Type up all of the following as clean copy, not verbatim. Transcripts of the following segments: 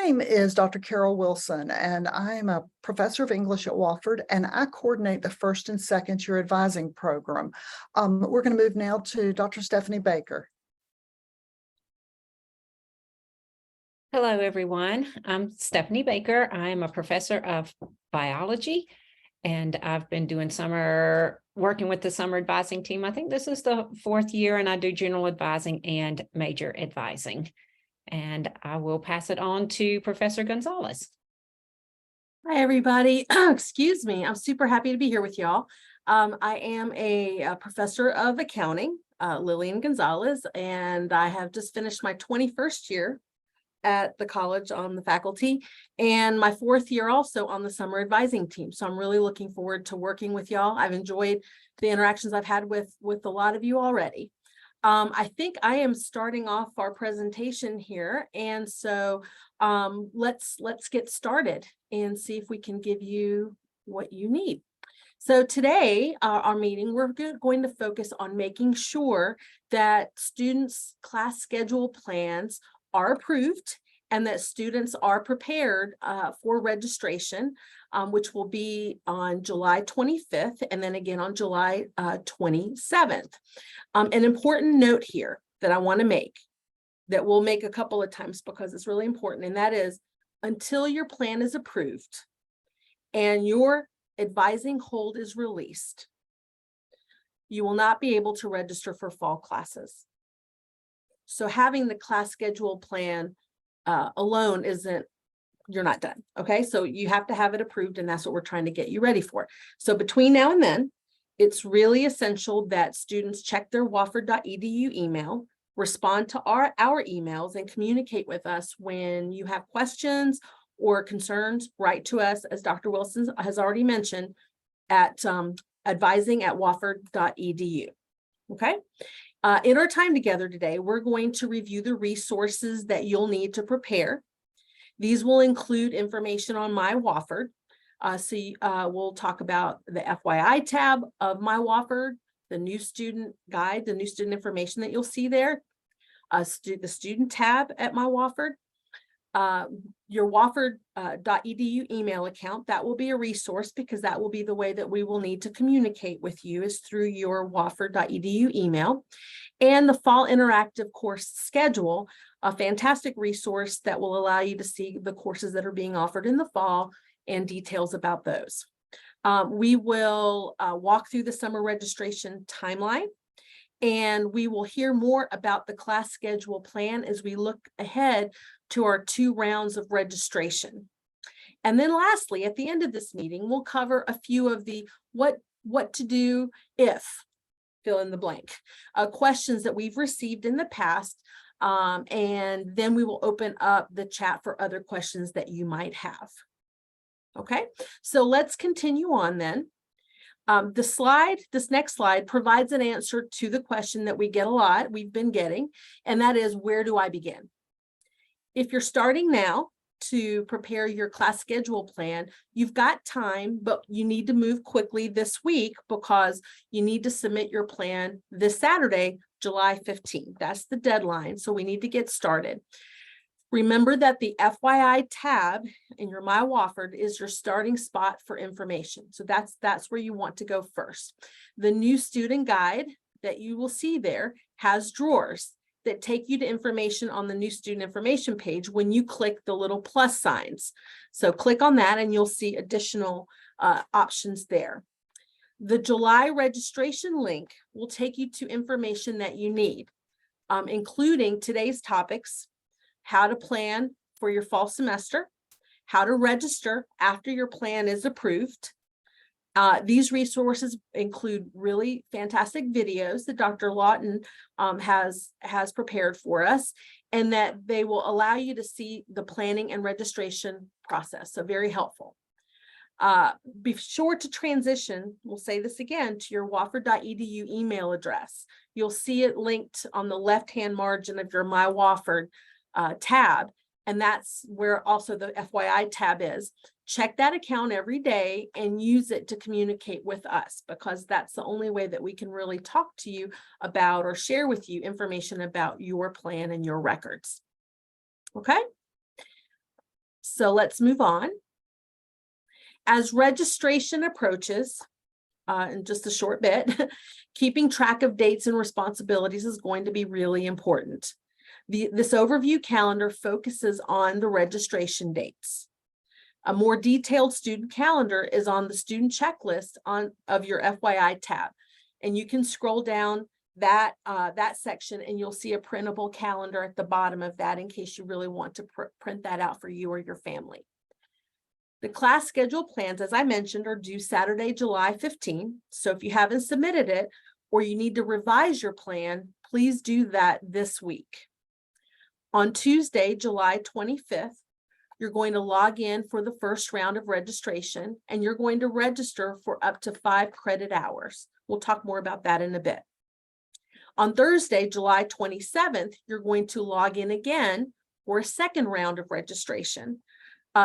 name is Dr. Carol Wilson, and I am a professor of English at Wofford, and I coordinate the first and second year advising program. We're going to move now to Dr. Stephanie Baker. Hello, everyone. I'm Stephanie Baker. I'm a professor of biology, and I've been doing working with the summer advising team. I think this is the 4th year, and I do general advising and major advising. And I will pass it on to Professor Gonzalez. Hi, everybody. Excuse me. I'm super happy to be here with y'all. I am a professor of accounting, Lillian Gonzalez, and I have just finished my 21st year at the college on the faculty and my 4th year also on the summer advising team. So I'm really looking forward to working with y'all. I've enjoyed the interactions I've had with a lot of you already. I think I am starting off our presentation here. And so let's get started and see if we can give you what you need. So today, our meeting, we're going to focus on making sure that students' class schedule plans are approved and that students are prepared for registration, which will be on July 25th and then again on July 27th. An important note here that I want to make that we'll make a couple of times because it's really important, and that is until your plan is approved and your advising hold is released, you will not be able to register for fall classes. So having the class schedule plan alone you're not done. Okay, so you have to have it approved, and that's what we're trying to get you ready for. So between now and then, it's really essential that students check their wofford.edu email, respond to our emails, and communicate with us when you have questions or concerns. Write to us, as Dr. Wilson has already mentioned, at advising@wofford.edu. Okay. In our time together today, we're going to review the resources that you'll need to prepare. These will include information on My Wofford. We'll talk about the FYI tab of My Wofford, the new student guide, the new student information that you'll see there, the student tab at My Wofford, your wofford.edu email account. That will be a resource because that will be the way that we will need to communicate with you is through your wofford.edu email. And the fall interactive course schedule, a fantastic resource that will allow you to see the courses that are being offered in the fall and details about those. We will walk through the summer registration timeline, and we will hear more about the class schedule plan as we look ahead to our 2 rounds of registration. And then lastly, at the end of this meeting, we'll cover a few of the what to do if, fill in the blank, questions that we've received in the past. And then we will open up the chat for other questions that you might have. Okay, so let's continue on then. This next slide provides an answer to the question that we've been getting, and that is, where do I begin? If you're starting now to prepare your class schedule plan, you've got time, but you need to move quickly this week because you need to submit your plan this Saturday, July 15th. That's the deadline, so we need to get started. Remember that the FYI tab in your My Wofford is your starting spot for information. So that's where you want to go first. The new student guide that you will see there has drawers that take you to information on the new student information page when you click the little plus signs. So click on that and you'll see additional options there. The July registration link will take you to information that you need, including today's topics, how to plan for your fall semester, how to register after your plan is approved. These resources include really fantastic videos that Dr. Lawton has prepared for us, and that they will allow you to see the planning and registration process. So very helpful. Be sure to transition, we'll say this again, to your wofford.edu email address. You'll see it linked on the left-hand margin of your My Wofford tab, and that's where also the FYI tab is. Check that account every day and use it to communicate with us, because that's the only way that we can really talk to you about or share with you information about your plan and your records. Okay. So let's move on. As registration approaches, in just a short bit, keeping track of dates and responsibilities is going to be really important. This overview calendar focuses on the registration dates. A more detailed student calendar is on the student checklist of your FYI tab. And you can scroll down that section and you'll see a printable calendar at the bottom of that in case you really want to print that out for you or your family. The class schedule plans, as I mentioned, are due Saturday, July 15. So if you haven't submitted it or you need to revise your plan, please do that this week. On Tuesday, July 25th, you're going to log in for the first round of registration and you're going to register for up to 5 credit hours. We'll talk more about that in a bit. On Thursday, July 27th, you're going to log in again for a second round of registration.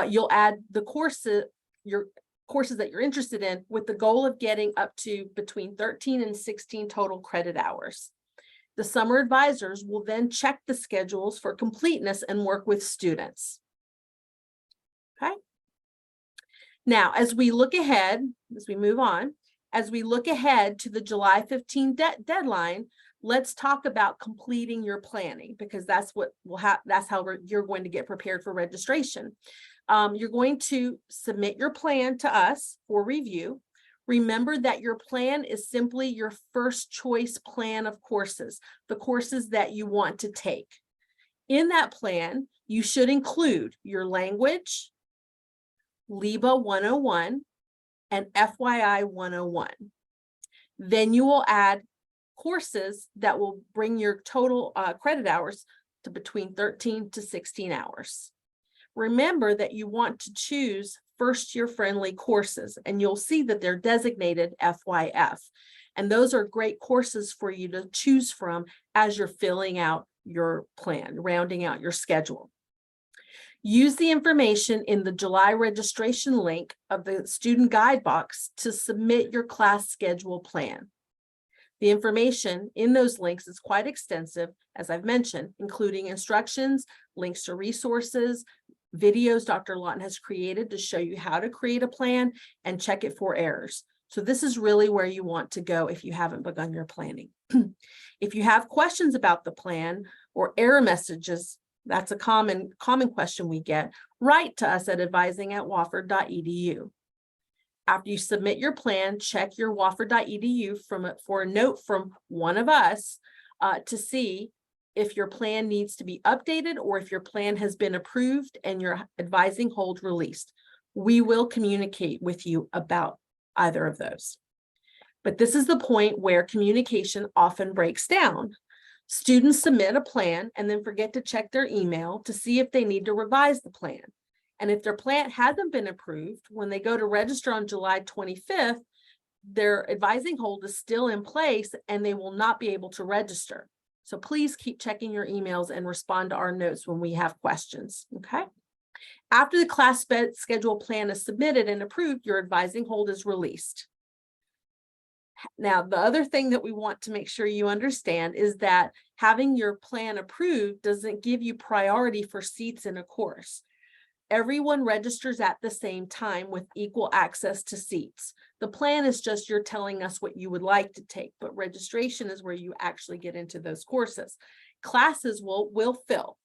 You'll add the your courses that you're interested in with the goal of getting up to between 13 and 16 total credit hours. The summer advisors will then check the schedules for completeness and work with students. Okay. Now, as we look ahead, as we move on, as we look ahead to the July 15 deadline, let's talk about completing your planning because that's what will happen. That's how you're going to get prepared for registration. You're going to submit your plan to us for review. Remember that your plan is simply your first choice plan of courses, the courses that you want to take. In that plan, you should include your language, LEBA 101, and FYI 101. Then you will add courses that will bring your total credit hours to between 13 to 16 hours. Remember that you want to choose first-year friendly courses, and you'll see that they're designated FYF. And those are great courses for you to choose from as you're filling out your plan, rounding out your schedule. Use the information in the July registration link of the student guide box to submit your class schedule plan. The information in those links is quite extensive, as I've mentioned, including instructions, links to resources, videos Dr. Lawton has created to show you how to create a plan and check it for errors. So this is really where you want to go if you haven't begun your planning. If you have questions about the plan or error messages, that's a common question we get, write to us at advising@wofford.edu. After you submit your plan, check your wofford.edu for a note from one of us to see if your plan needs to be updated or if your plan has been approved and your advising hold released. We will communicate with you about either of those. But this is the point where communication often breaks down. Students submit a plan and then forget to check their email to see if they need to revise the plan. And if their plan hasn't been approved, when they go to register on July 25th, their advising hold is still in place and they will not be able to register. So please keep checking your emails and respond to our notes when we have questions, okay? After the class schedule plan is submitted and approved, your advising hold is released. Now, the other thing that we want to make sure you understand is that having your plan approved doesn't give you priority for seats in a course. Everyone registers at the same time with equal access to seats. The plan is just you're telling us what you would like to take, but registration is where you actually get into those courses. Classes will fill,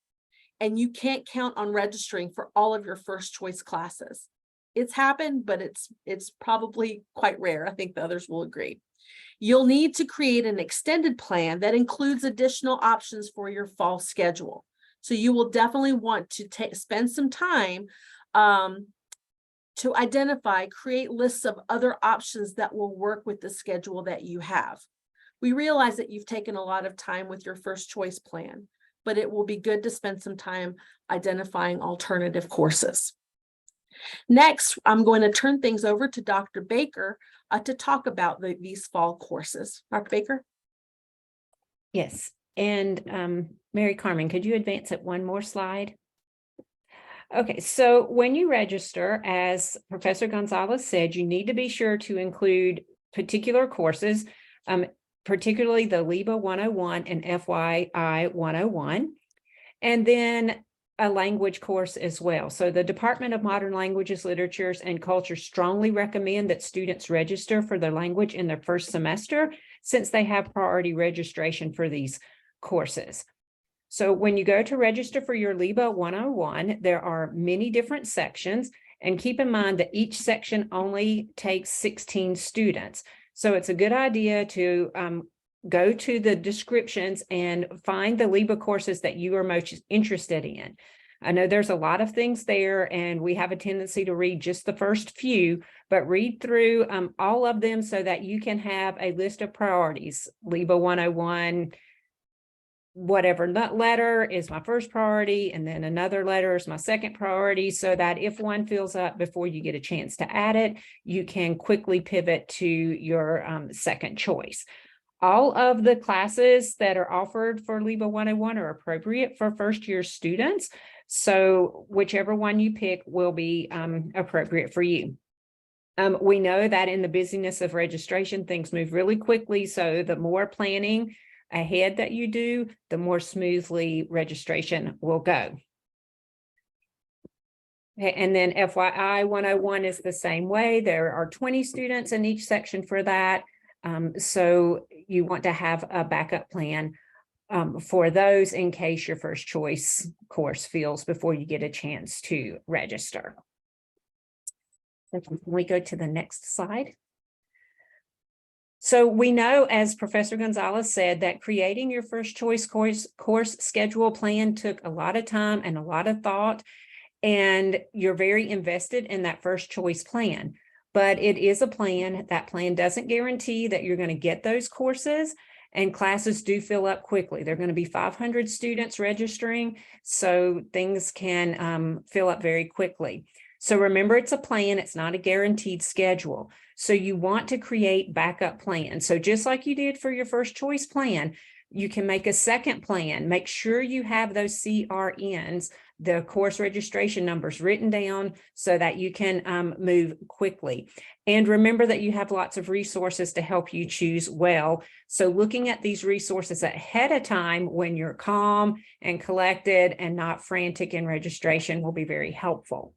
and you can't count on registering for all of your first choice classes. It's happened, but it's probably quite rare. I think the others will agree. You'll need to create an extended plan that includes additional options for your fall schedule. So you will definitely want to spend some time to identify, create lists of other options that will work with the schedule that you have. We realize that you've taken a lot of time with your first choice plan, but it will be good to spend some time identifying alternative courses. Next, I'm going to turn things over to Dr. Baker to talk about these fall courses. Dr. Baker? Yes, and Mary Carmen, could you advance it one more slide? Okay, so when you register, as Professor Gonzalez said, you need to be sure to include particular courses, particularly the LEBA 101 and FYI 101. And then a language course as well. So the Department of Modern Languages, Literatures, and Culture strongly recommend that students register for their language in their first semester, since they have priority registration for these courses. So when you go to register for your LIBA 101, there are many different sections, and keep in mind that each section only takes 16 students. So it's a good idea to go to the descriptions and find the LIBA courses that you are most interested in. I know there's a lot of things there, and we have a tendency to read just the first few, but read through all of them so that you can have a list of priorities. LIBA 101, whatever letter is my first priority, and then another letter is my second priority, so that if one fills up before you get a chance to add it, you can quickly pivot to your second choice. All of the classes that are offered for LIBA 101 are appropriate for first-year students, so whichever one you pick will be appropriate for you. We know that in the busyness of registration, things move really quickly, so the more planning ahead that you do, the more smoothly registration will go. And then FYI 101 is the same way. There are 20 students in each section for that. So you want to have a backup plan for those in case your first choice course fills before you get a chance to register. So can we go to the next slide? So we know, as Professor Gonzalez said, that creating your first choice course schedule plan took a lot of time and a lot of thought, and you're very invested in that first choice plan. But it is a plan. That plan doesn't guarantee that you're going to get those courses, and classes do fill up quickly. There are going to be 500 students registering, so things can fill up very quickly. So remember, it's a plan. It's not a guaranteed schedule. So you want to create backup plans. So just like you did for your first choice plan, you can make a second plan. Make sure you have those CRNs, the course registration numbers, written down so that you can move quickly. And remember that you have lots of resources to help you choose well. So looking at these resources ahead of time when you're calm and collected and not frantic in registration will be very helpful.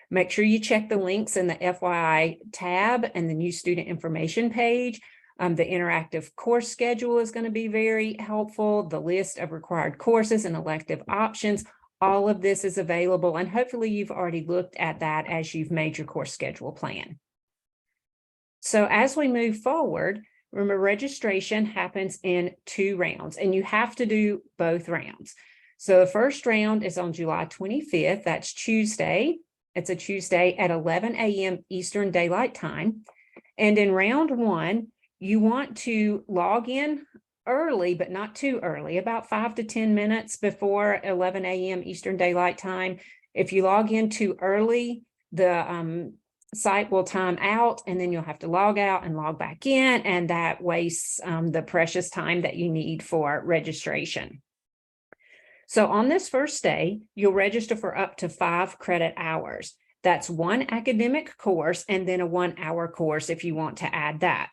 Make sure you check the links in the FYI tab and the new student information page. The interactive course schedule is going to be very helpful. The list of required courses and elective options, all of this is available, and hopefully you've already looked at that as you've made your course schedule plan. So as we move forward, remember, registration happens in 2 rounds, and you have to do both rounds. So the first round is on July 25th. That's Tuesday. It's a Tuesday at 11 a.m. Eastern Daylight Time. And in round 1, you want to log in early, but not too early, about 5 to 10 minutes before 11 a.m. Eastern Daylight Time. If you log in too early, the site will time out, and then you'll have to log out and log back in, and that wastes the precious time that you need for registration. So on this first day, you'll register for up to 5 credit hours. That's 1 academic course and then a 1-hour course if you want to add that.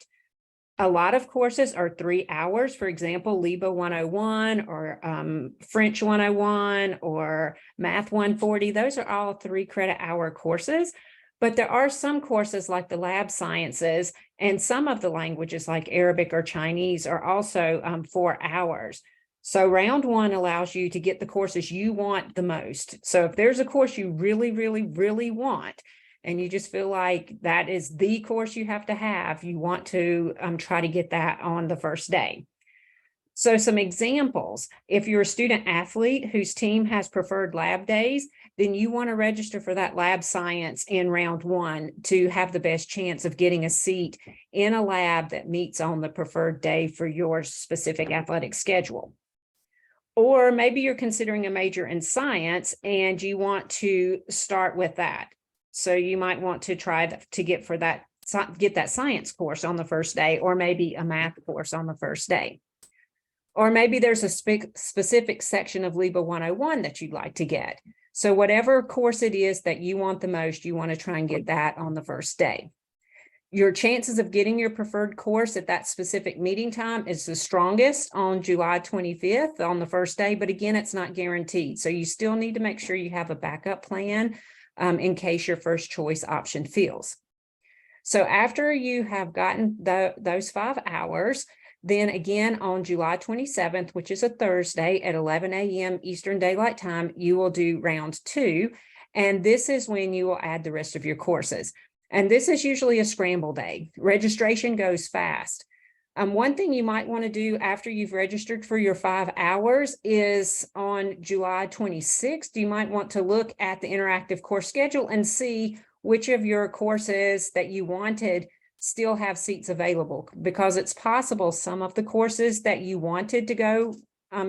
A lot of courses are 3 hours, for example, LIBA 101 or French 101 or Math 140. Those are all 3 credit hour courses. But there are some courses like the lab sciences, and some of the languages like Arabic or Chinese are also 4 hours. So round 1 allows you to get the courses you want the most. So if there's a course you really, really, really want, and you just feel like that is the course you have to have, you want to try to get that on the first day. So some examples: if you're a student athlete whose team has preferred lab days, then you want to register for that lab science in round 1 to have the best chance of getting a seat in a lab that meets on the preferred day for your specific athletic schedule. Or maybe you're considering a major in science and you want to start with that. So you might want to try to get that science course on the first day, or maybe a math course on the first day. Or maybe there's a specific section of LIBA 101 that you'd like to get. So whatever course it is that you want the most, you want to try and get that on the first day. Your chances of getting your preferred course at that specific meeting time is the strongest on July 25th on the first day, but again, it's not guaranteed. So you still need to make sure you have a backup plan in case your first choice option fails. So after you have gotten those 5 hours, then again on July 27th, which is a Thursday at 11 a.m. Eastern Daylight Time, you will do round 2. And this is when you will add the rest of your courses. And this is usually a scramble day. Registration goes fast. One thing you might want to do after you've registered for your 5 hours is on July 26th, you might want to look at the interactive course schedule and see which of your courses that you wanted still have seats available, because it's possible some of the courses that you wanted to go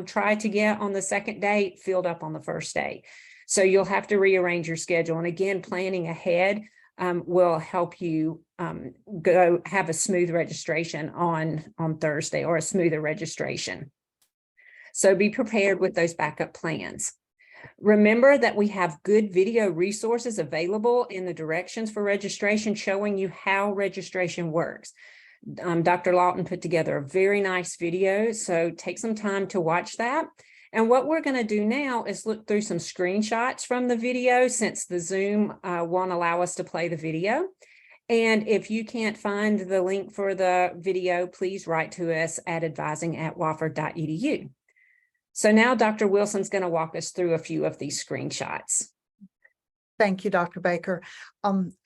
try to get on the second day filled up on the first day. So you'll have to rearrange your schedule. And again, planning ahead will help you go have a smooth registration on Thursday, or a smoother registration. So be prepared with those backup plans. Remember that we have good video resources available in the directions for registration showing you how registration works. Dr. Lawton put together a very nice video, so take some time to watch that. And what we're going to do now is look through some screenshots from the video, since the Zoom won't allow us to play the video. And if you can't find the link for the video, please write to us at advising@wofford.edu. So now Dr. Wilson's going to walk us through a few of these screenshots. Thank you, Dr. Baker.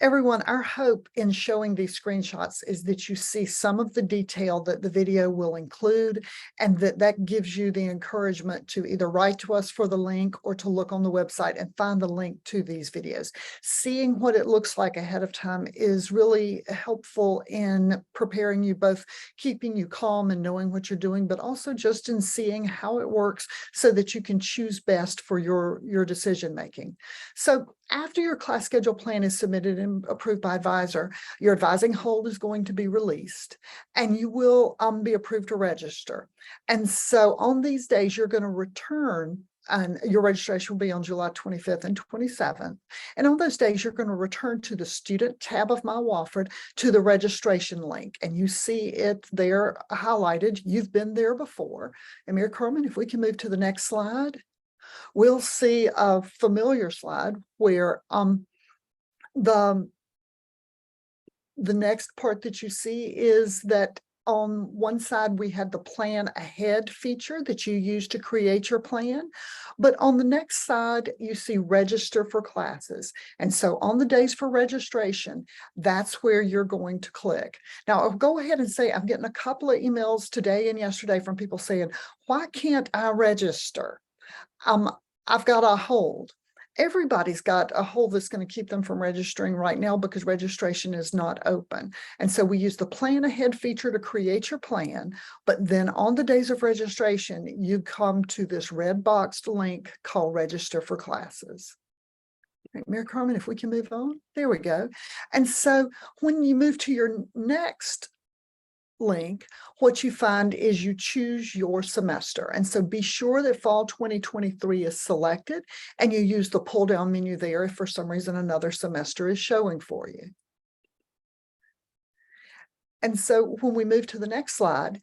Everyone, our hope in showing these screenshots is that you see some of the detail that the video will include, and that gives you the encouragement to either write to us for the link or to look on the website and find the link to these videos. Seeing what it looks like ahead of time is really helpful in preparing you, both keeping you calm and knowing what you're doing, but also just in seeing how it works so that you can choose best for your decision making. So after your class schedule plan is submitted and approved by advisor, your advising hold is going to be released, and you will be approved to register. And so on these days, you're going to return, and your registration will be on July 25th and 27th. And on those days, you're going to return to the student tab of My Wofford to the registration link. And you see it there highlighted. You've been there before. Amir Kerman, if we can move to the next slide. We'll see a familiar slide where the next part that you see is that on one side we had the plan ahead feature that you use to create your plan, but on the next side you see register for classes. And so on the days for registration, that's where you're going to click. Now I'll go ahead and say I'm getting a couple of emails today and yesterday from people saying, why can't I register? I've got a hold. Everybody's got a hold that's going to keep them from registering right now because registration is not open. And so we use the plan ahead feature to create your plan. But then on the days of registration, you come to this red boxed link called register for classes. Right, Mayor Carmen, if we can move on. There we go. And so when you move to your next link, what you find is you choose your semester. And so be sure that fall 2023 is selected, and you use the pull down menu there if for some reason another semester is showing for you. And so when we move to the next slide,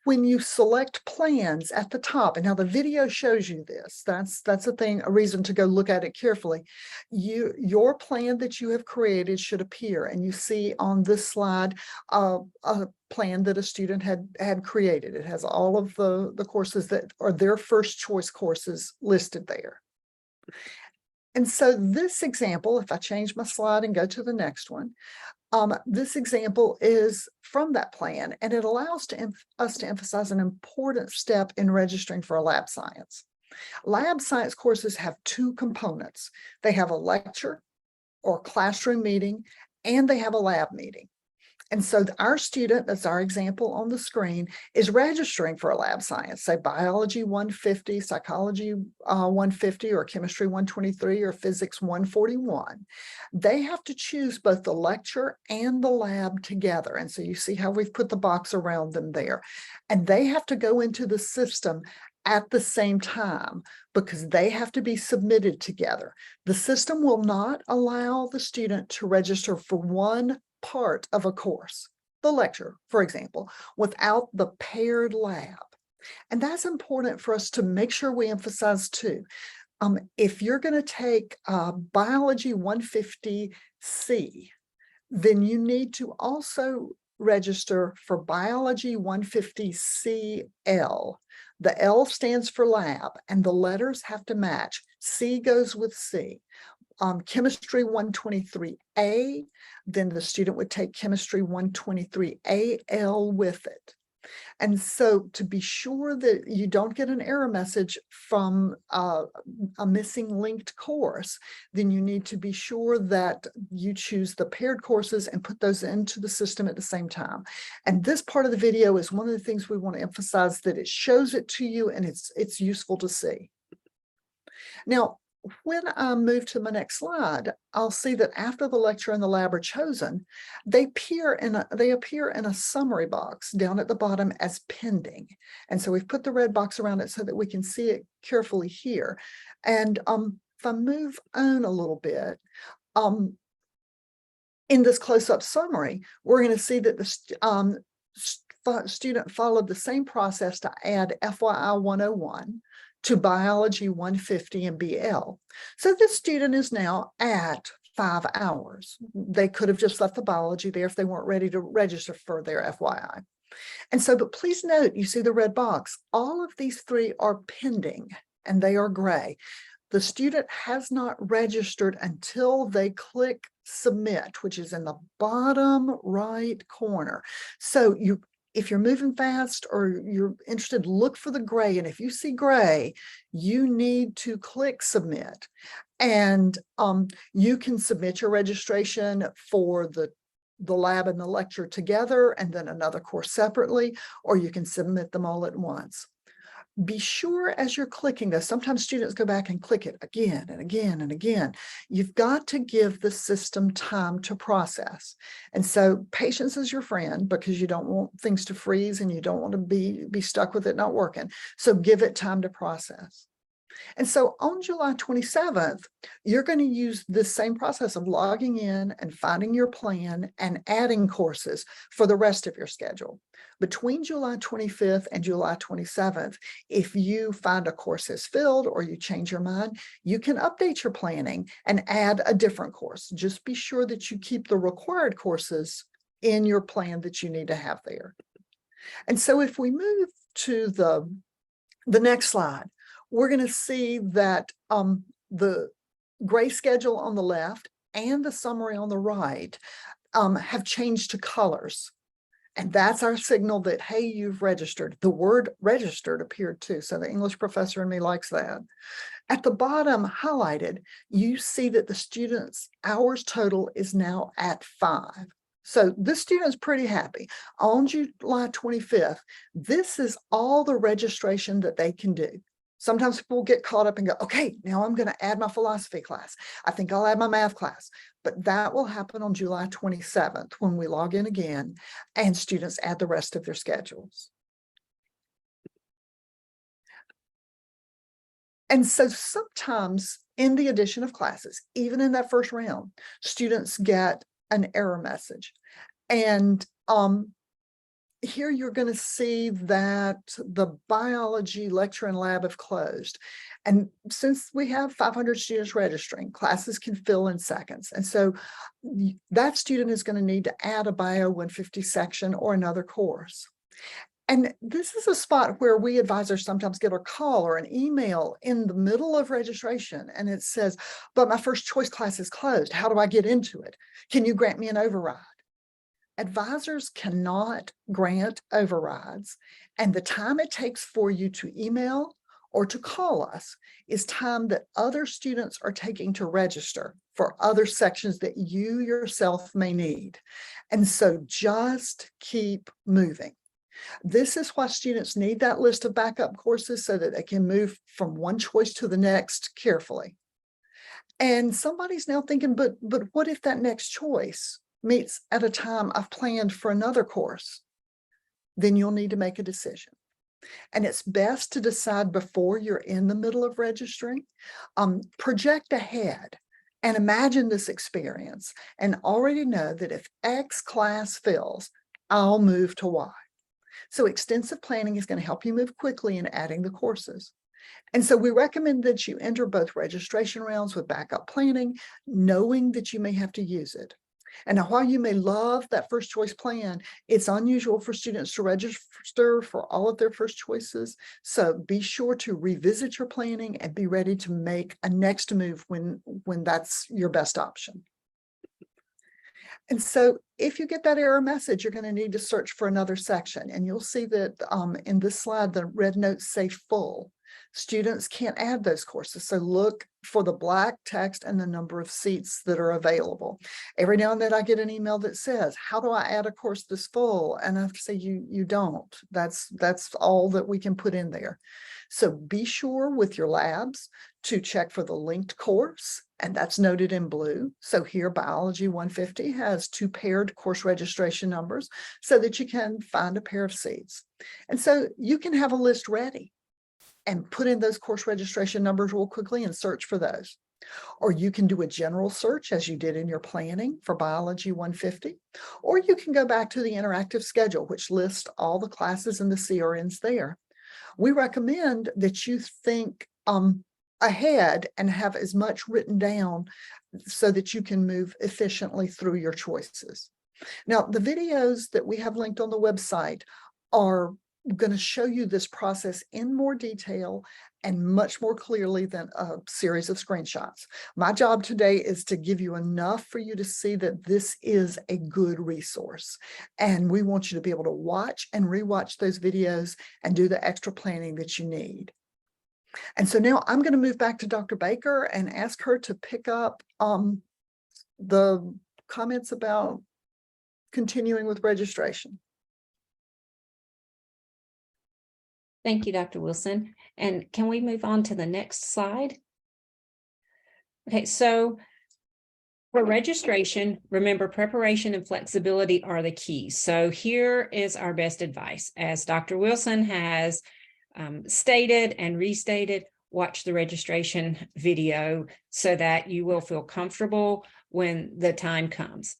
when you select plans at the top, and now the video shows you this, that's a thing, a reason to go look at it carefully. Your plan that you have created should appear, and you see on this slide a plan that a student had created. It has all of the courses that are their first choice courses listed there. And so this example, if I change my slide and go to the next one, this example is from that plan, and it allows us to emphasize an important step in registering for a lab science. Lab science courses have two components. They have a lecture or classroom meeting, and they have a lab meeting. And so our student, that's our example on the screen, is registering for a lab science, say biology 150, psychology 150, or chemistry 123, or physics 141. They have to choose both the lecture and the lab together. And so you see how we've put the box around them there. And they have to go into the system at the same time because they have to be submitted together. The system will not allow the student to register for one part of a course, the lecture, for example, without the paired lab. And that's important for us to make sure we emphasize too. If you're going to take Biology 150C, then you need to also register for Biology 150CL. The L stands for lab, and the letters have to match. C goes with C. Chemistry 123A, then the student would take Chemistry 123AL with it. And so to be sure that you don't get an error message from a missing linked course, then you need to be sure that you choose the paired courses and put those into the system at the same time. And this part of the video is one of the things we want to emphasize, that it shows it to you and it's useful to see. Now, when I move to my next slide, I'll see that after the lecture and the lab are chosen, they appear in a summary box down at the bottom as pending. And so we've put the red box around it so that we can see it carefully here. And if I move on a little bit, in this close-up summary, we're going to see that the student followed the same process to add FYI 101 to Biology 150 and BL. So this student is now at 5 hours. They could have just left the biology there if they weren't ready to register for their FYI. And so, but please note, you see the red box. All of these three are pending and they are gray. The student has not registered until they click submit, which is in the bottom right corner. So if you're moving fast or you're interested, look for the gray. And if you see gray, you need to click submit. And you can submit your registration for the lab and the lecture together and then another course separately, or you can submit them all at once. Be sure as you're clicking this, sometimes students go back and click it again and again and again. You've got to give the system time to process. And so patience is your friend, because you don't want things to freeze and you don't want to be stuck with it not working. So give it time to process. And so on July 27th, you're going to use this same process of logging in and finding your plan and adding courses for the rest of your schedule. Between July 25th and July 27th, if you find a course is filled or you change your mind, you can update your planning and add a different course. Just be sure that you keep the required courses in your plan that you need to have there. And so if we move to the next slide, we're going to see that the gray schedule on the left and the summary on the right have changed to colors. And that's our signal that, hey, you've registered. The word registered appeared too. So the English professor in me likes that. At the bottom highlighted, you see that the student's hours total is now at 5. So this student's pretty happy. On July 25th, this is all the registration that they can do. Sometimes people get caught up and go, okay, now I'm going to add my philosophy class. I think I'll add my math class. But that will happen on July 27th when we log in again and students add the rest of their schedules. And so sometimes in the addition of classes, even in that first round, students get an error message. And here you're going to see that the biology lecture and lab have closed. And since we have 500 students registering, classes can fill in seconds. And so that student is going to need to add a Bio 150 section or another course. And this is a spot where we advisors sometimes get a call or an email in the middle of registration, and it says, but my first choice class is closed. How do I get into it? Can you grant me an override? Advisors cannot grant overrides, and the time it takes for you to email or to call us is time that other students are taking to register for other sections that you yourself may need. And so just keep moving. This is why students need that list of backup courses so that they can move from one choice to the next carefully. And somebody's now thinking, but what if that next choice meets at a time I've planned for another course? Then you'll need to make a decision. And it's best to decide before you're in the middle of registering. Project ahead and imagine this experience and already know that if X class fills, I'll move to Y. So extensive planning is going to help you move quickly in adding the courses. And so we recommend that you enter both registration rounds with backup planning, knowing that you may have to use it. And now, while you may love that first choice plan, it's unusual for students to register for all of their first choices. So be sure to revisit your planning and be ready to make a next move when that's your best option. And so if you get that error message, you're going to need to search for another section. And you'll see that in this slide, the red notes say full. Students can't add those courses. So look for the black text and the number of seats that are available. Every now and then I get an email that says, how do I add a course this full? And I have to say, you don't. That's all that we can put in there. So be sure with your labs to check for the linked course, and that's noted in blue. So here, Biology 150 has 2 paired course registration numbers so that you can find a pair of seats. And so you can have a list ready and put in those course registration numbers real quickly and search for those. Or you can do a general search as you did in your planning for Biology 150, or you can go back to the interactive schedule, which lists all the classes and the CRNs there. We recommend that you think ahead and have as much written down so that you can move efficiently through your choices. Now, the videos that we have linked on the website are going to show you this process in more detail and much more clearly than a series of screenshots. My job today is to give you enough for you to see that this is a good resource. And we want you to be able to watch and rewatch those videos and do the extra planning that you need. And so now I'm going to move back to Dr. Baker and ask her to pick up the comments about continuing with registration. Thank you, Dr. Wilson. And can we move on to the next slide? Okay, so for registration, remember preparation and flexibility are the keys. So here is our best advice. As Dr. Wilson has stated and restated, watch the registration video so that you will feel comfortable when the time comes.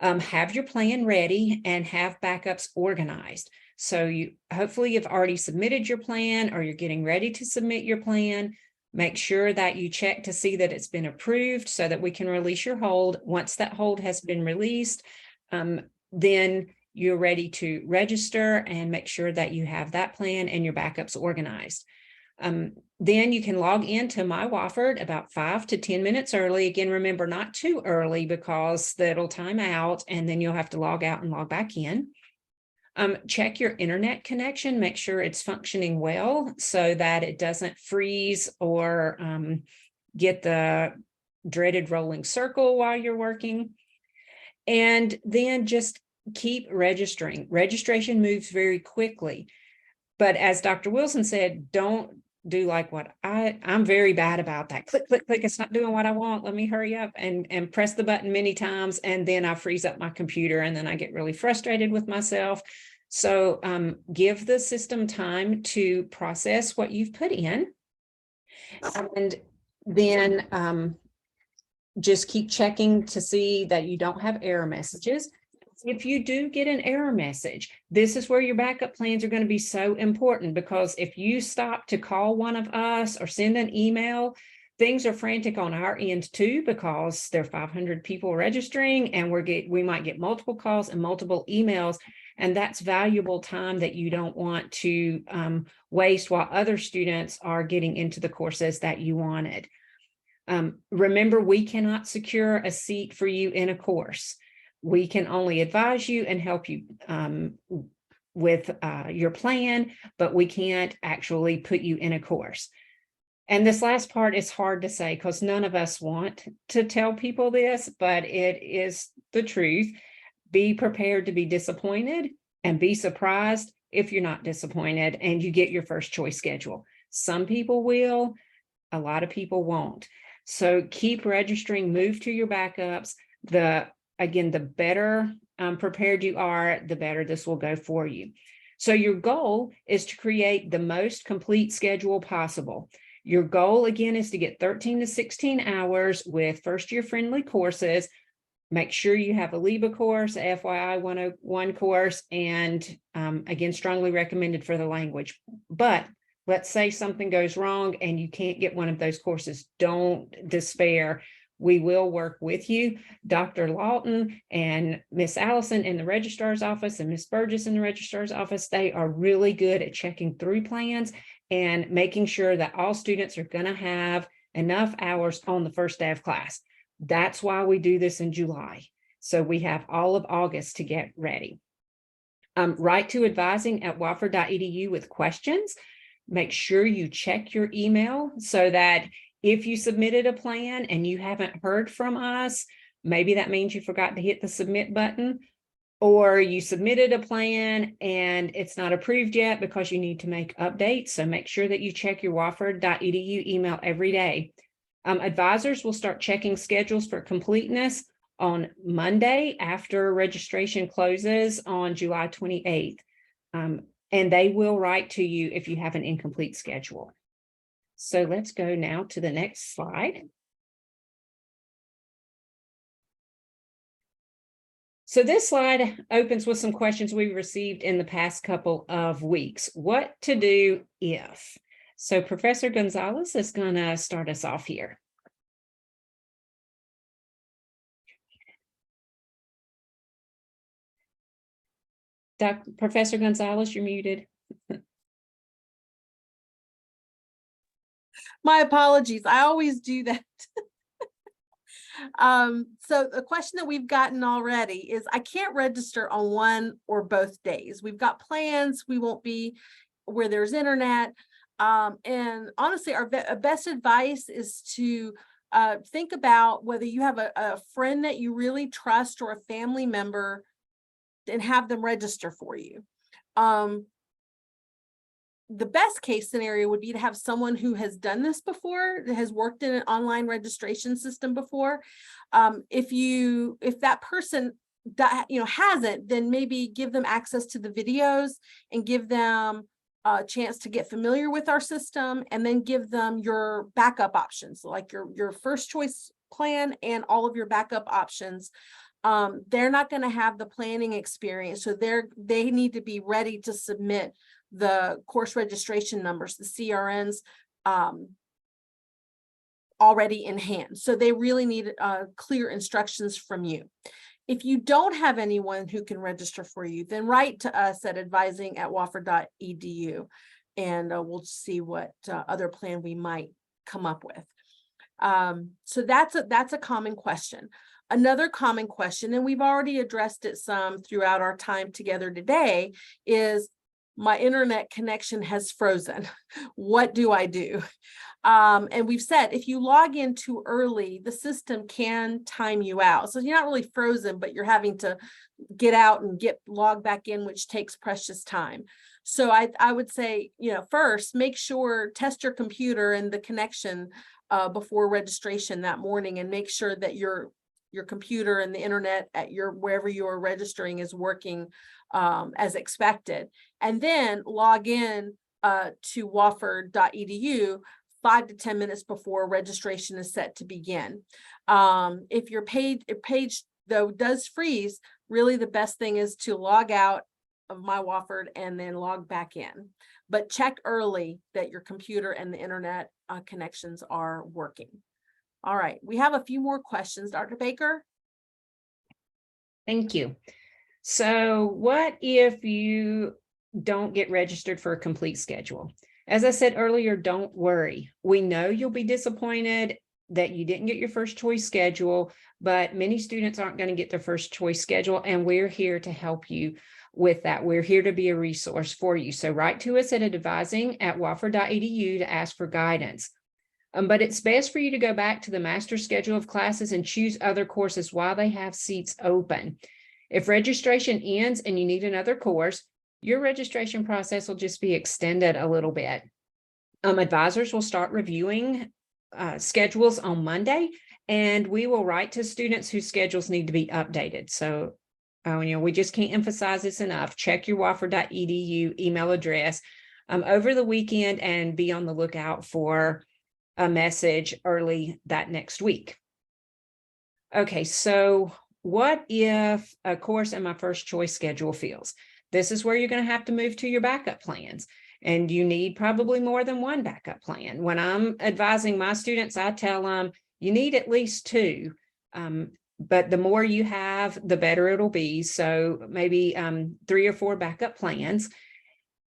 Have your plan ready and have backups organized. So you hopefully you've already submitted your plan or you're getting ready to submit your plan. Make sure that you check to see that it's been approved so that we can release your hold. Once that hold has been released, then you're ready to register and make sure that you have that plan and your backups organized. Then you can log into My Wofford about 5 to 10 minutes early. Again, remember, not too early because that'll time out and then you'll have to log out and log back in. Check your internet connection, make sure it's functioning well so that it doesn't freeze or get the dreaded rolling circle while you're working. And then just keep registering. Registration moves very quickly. But as Dr. Wilson said, don't do like what I'm very bad about that. Click, click, click. It's not doing what I want. Let me hurry up and press the button many times. And then I freeze up my computer and then I get really frustrated with myself. So give the system time to process what you've put in. And then just keep checking to see that you don't have error messages. If you do get an error message, this is where your backup plans are going to be so important, because if you stop to call one of us or send an email, things are frantic on our end too, because there are 500 people registering and we might get multiple calls and multiple emails. And that's valuable time that you don't want to waste while other students are getting into the courses that you wanted. Remember, we cannot secure a seat for you in a course. We can only advise you and help you with your plan, but we can't actually put you in a course. And this last part is hard to say because none of us want to tell people this, but it is the truth. Be prepared to be disappointed and be surprised if you're not disappointed and you get your first choice schedule. Some people will, a lot of people won't. So keep registering, move to your backups. Again, the better prepared you are, the better this will go for you. So your goal is to create the most complete schedule possible. Your goal again is to get 13 to 16 hours with first year friendly courses. Make sure you have a LEBA course, a FYI 101 course, and again, strongly recommended for the language. But let's say something goes wrong and you can't get one of those courses. Don't despair. We will work with you. Dr. Lawton and Miss Allison in the registrar's office and Miss Burgess in the registrar's office, they are really good at checking through plans and making sure that all students are going to have enough hours on the first day of class. That's why we do this in July. So we have all of August to get ready. Write to advising@wofford.edu with questions. Make sure you check your email so that if you submitted a plan and you haven't heard from us, maybe that means you forgot to hit the submit button, or you submitted a plan and it's not approved yet because you need to make updates. So make sure that you check your wofford.edu email every day. Advisors will start checking schedules for completeness on Monday after registration closes on July 28th. And they will write to you if you have an incomplete schedule. So let's go now to the next slide. So this slide opens with some questions we received in the past couple of weeks. What to do if? So Professor Gonzalez is going to start us off here. Professor Gonzalez, you're muted. My apologies. I always do that. So the question that we've gotten already is I can't register on one or both days. We've got plans. We won't be where there's internet. And honestly, our best advice is to think about whether you have a friend that you really trust or a family member and have them register for you. The best case scenario would be to have someone who has done this before, that has worked in an online registration system before. If that person hasn't, then maybe give them access to the videos and give them a chance to get familiar with our system, and then give them your backup options, like your first choice plan and all of your backup options. They're not going to have the planning experience, so they need to be ready to submit the course registration numbers, the CRNs, already in hand. So they really need clear instructions from you. If you don't have anyone who can register for you, then write to us at advising@wofford.edu, and we'll see what other plan we might come up with. So that's a common question. Another common question, and we've already addressed it some throughout our time together today, is my internet connection has frozen. What do I do? And we've said if you log in too early, the system can time you out. So you're not really frozen, but you're having to get out and log back in, which takes precious time. So I would say, first make sure, test your computer and the connection before registration that morning, and make sure that your computer and the internet at wherever you are registering is working as expected. And then log in to wofford.edu 5 to 10 minutes before registration is set to begin. If your page though does freeze, really the best thing is to log out of My Wofford and then log back in. But check early that your computer and the internet connections are working. All right, we have a few more questions. Dr. Baker? Thank you. So what if you don't get registered for a complete schedule? As I said earlier, don't worry. We know you'll be disappointed that you didn't get your first choice schedule, but many students aren't going to get their first choice schedule, and we're here to help you with that. We're here to be a resource for you. So write to us at advising@wofford.edu to ask for guidance. But it's best for you to go back to the master schedule of classes and choose other courses while they have seats open. If registration ends and you need another course, your registration process will just be extended a little bit. Advisors will start reviewing schedules on Monday, and we will write to students whose schedules need to be updated. So, we just can't emphasize this enough. Check your wofford.edu email address over the weekend and be on the lookout for a message early that next week. Okay, so what if a course in my first choice schedule fails? This is where you're going to have to move to your backup plans. And you need probably more than one backup plan. When I'm advising my students, I tell them you need at least two. But the more you have, the better it'll be. So maybe 3 or 4 backup plans,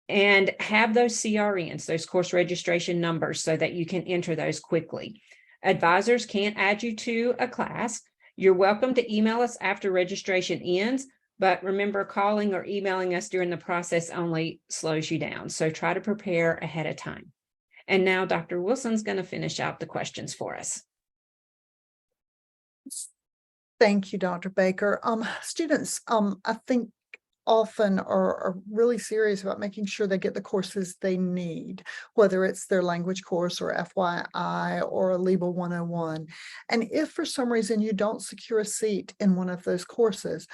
and have those CRNs, those course registration numbers, so that you can enter those quickly. Advisors can't add you to a class. You're welcome to email us after registration ends, but remember, calling or emailing us during the process only slows you down. So try to prepare ahead of time. And now Dr. Wilson's going to finish out the questions for us. Thank you, Dr. Baker. Students, I think often are really serious about making sure they get the courses they need, whether it's their language course or FYI or a LIBA 101. And if for some reason you don't secure a seat in one of those courses,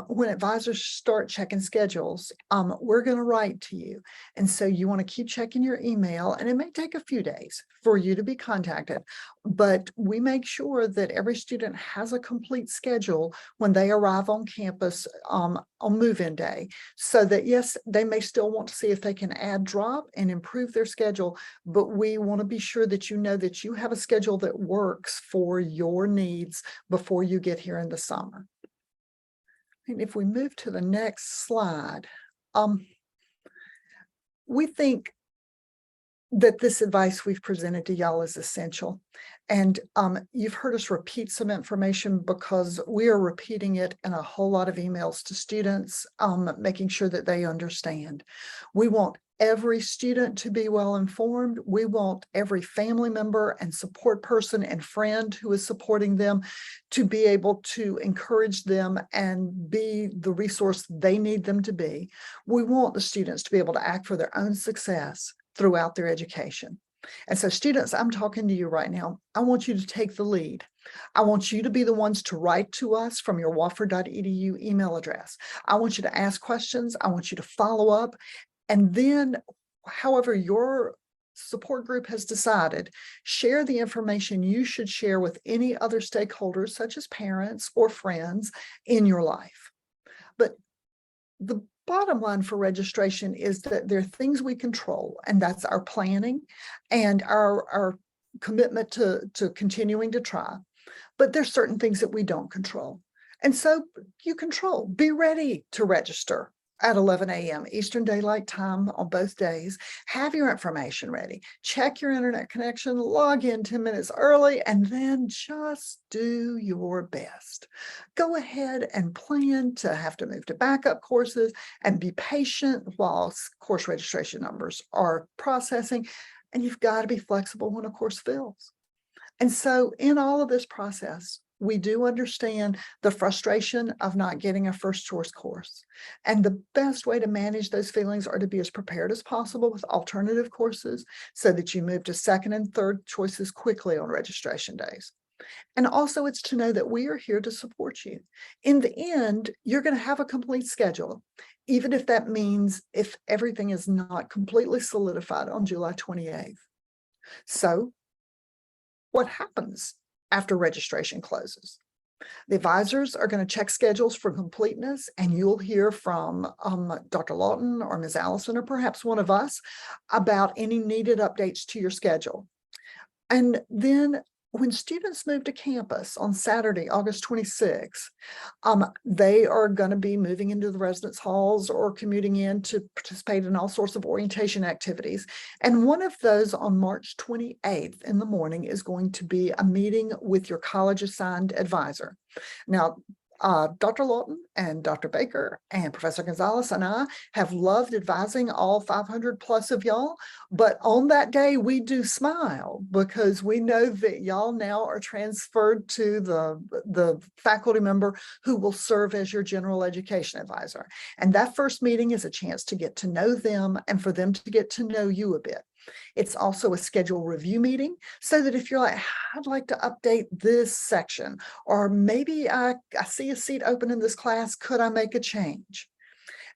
when advisors start checking schedules, we're going to write to you. And so you want to keep checking your email, and it may take a few days for you to be contacted, but we make sure that every student has a complete schedule when they arrive on campus on move-in day, so that yes, they may still want to see if they can add, drop, and improve their schedule, but we want to be sure that you know that you have a schedule that works for your needs before you get here in the summer. And if we move to the next slide, we think that this advice we've presented to y'all is essential. And you've heard us repeat some information because we are repeating it in a whole lot of emails to students, making sure that they understand. We want every student to be well informed. We want every family member and support person and friend who is supporting them to be able to encourage them and be the resource they need them to be. We want the students to be able to act for their own success throughout their education. And so students, I'm talking to you right now. I want you to take the lead. I want you to be the ones to write to us from your wofford.edu email address. I want you to ask questions. I want you to follow up. And then, however your support group has decided, share the information you should share with any other stakeholders, such as parents or friends in your life. But the bottom line for registration is that there are things we control, and that's our planning and our commitment to continuing to try. But there's certain things that we don't control. And so you control, be ready to register at 11 a.m. Eastern Daylight Time on both days. Have your information ready. Check your internet connection, log in 10 minutes early, and then just do your best. Go ahead and plan to have to move to backup courses and be patient while course registration numbers are processing. And you've got to be flexible when a course fills. And so in all of this process, we do understand the frustration of not getting a first choice course. And the best way to manage those feelings are to be as prepared as possible with alternative courses so that you move to second and third choices quickly on registration days. And also it's to know that we are here to support you. In the end, you're going to have a complete schedule, even if that means if everything is not completely solidified on July 28th. So what happens after registration closes? The advisors are going to check schedules for completeness, and you'll hear from Dr. Lawton or Ms. Allison or perhaps one of us about any needed updates to your schedule. And then when students move to campus on Saturday, August 26th, they are going to be moving into the residence halls or commuting in to participate in all sorts of orientation activities. And one of those on March 28th in the morning is going to be a meeting with your college assigned advisor. Now, Dr. Lawton and Dr. Baker and Professor Gonzalez and I have loved advising all 500 plus of y'all, but on that day we do smile because we know that y'all now are transferred to the faculty member who will serve as your general education advisor. And that first meeting is a chance to get to know them and for them to get to know you a bit. It's also a schedule review meeting so that if you're like, I'd like to update this section, or maybe I see a seat open in this class, could I make a change?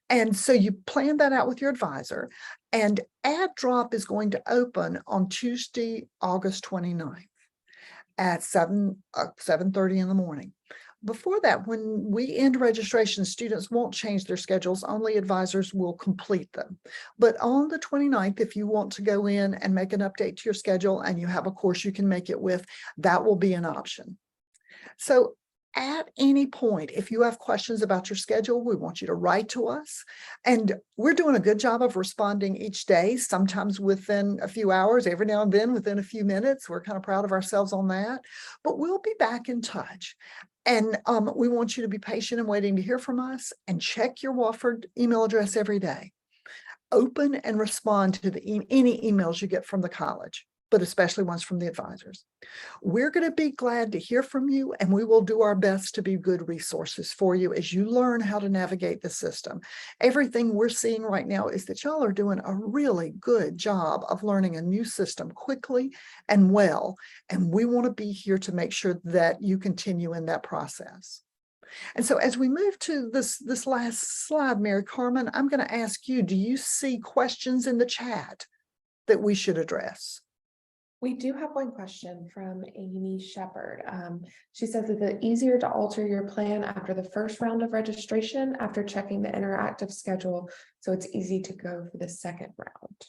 And so you plan that out with your advisor, and Add Drop is going to open on Tuesday, August 29th at 7:30 in the morning. Before that, when we end registration, students won't change their schedules, only advisors will complete them. But on the 29th, if you want to go in and make an update to your schedule and you have a course you can make it with, that will be an option. So at any point, if you have questions about your schedule, we want you to write to us. And we're doing a good job of responding each day, sometimes within a few hours, every now and then within a few minutes. We're kind of proud of ourselves on that, but we'll be back in touch. And we want you to be patient and waiting to hear from us, and check your Wofford email address every day. Open and respond to any emails you get from the college, but especially ones from the advisors. We're going to be glad to hear from you, and we will do our best to be good resources for you as you learn how to navigate the system. Everything we're seeing right now is that y'all are doing a really good job of learning a new system quickly and well, and we want to be here to make sure that you continue in that process. And so as we move to this last slide, Mary Carmen, I'm going to ask you, do you see questions in the chat that we should address? We do have one question from Amy Shepherd. She says, is it easier to alter your plan after the first round of registration after checking the interactive schedule, so it's easy to go for the second round?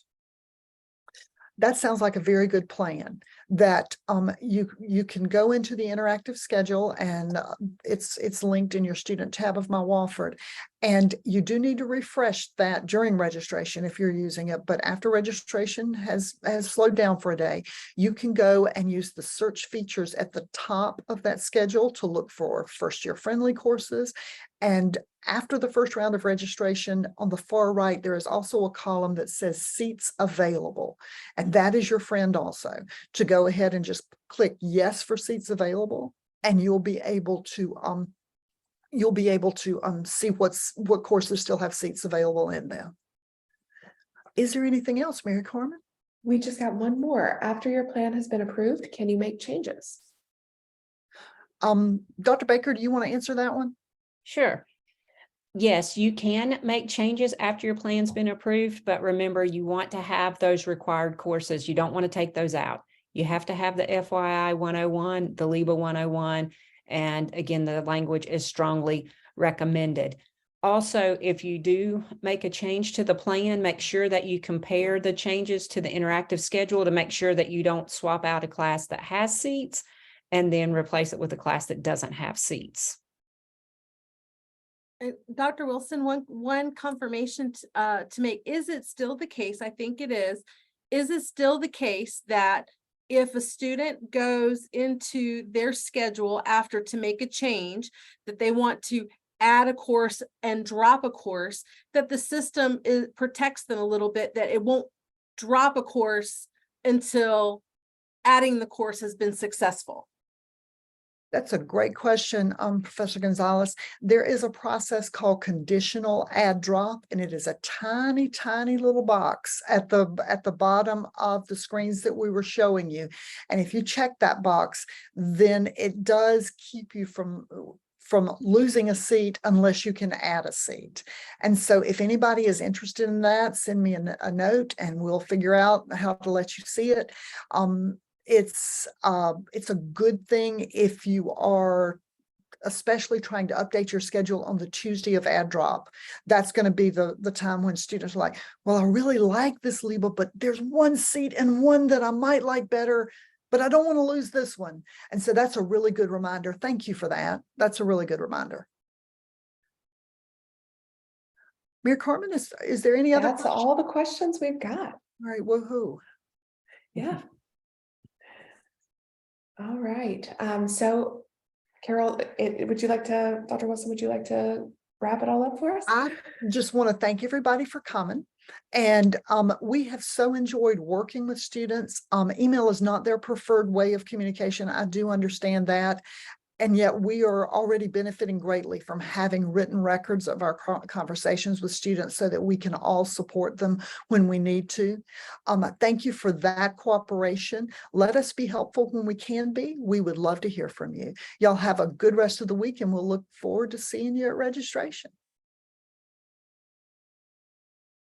That sounds like a very good plan, that you can go into the interactive schedule, and it's linked in your student tab of My Wofford. And you do need to refresh that during registration if you're using it, but after registration has slowed down for a day, you can go and use the search features at the top of that schedule to look for first year friendly courses. And after the first round of registration, on the far right, there is also a column that says seats available. And that is your friend also, to go ahead and just click yes for seats available, and you'll be able to see what courses still have seats available in them. Is there anything else, Mary Carmen? We just got one more. After your plan has been approved, can you make changes? Dr. Baker, do you want to answer that one? Sure. Yes, you can make changes after your plan's been approved, but remember, you want to have those required courses. You don't want to take those out. You have to have the FYI 101, the LEBA 101, and again, the language is strongly recommended. Also, if you do make a change to the plan, make sure that you compare the changes to the interactive schedule to make sure that you don't swap out a class that has seats and then replace it with a class that doesn't have seats. Dr. Wilson, one confirmation to make. Is it still the case? I think it is. Is it still the case that if a student goes into their schedule after to make a change, that they want to add a course and drop a course, that the system protects them a little bit, that it won't drop a course until adding the course has been successful? That's a great question, Professor Gonzalez. There is a process called conditional add drop, and it is a tiny, tiny little box at the bottom of the screens that we were showing you. And if you check that box, then it does keep you from losing a seat unless you can add a seat. And so if anybody is interested in that, send me a note and we'll figure out how to let you see it. It's a good thing if you are especially trying to update your schedule on the Tuesday of add drop. That's going to be the time when students are like, well, I really like this LEBA, but there's one seat and one that I might like better, but I don't want to lose this one. And so that's a really good reminder. Thank you for that. That's a really good reminder. Mary Carmen, is there any other That's questions? all the questions we've got. All right, woohoo. Yeah. All right. So Carol, would you like to, Dr. Wilson, would you like to wrap it all up for us? I just want to thank everybody for coming. And we have so enjoyed working with students. Email is not their preferred way of communication. I do understand that. And yet we are already benefiting greatly from having written records of our conversations with students so that we can all support them when we need to. Thank you for that cooperation. Let us be helpful when we can be. We would love to hear from you. Y'all have a good rest of the week, and we'll look forward to seeing you at registration.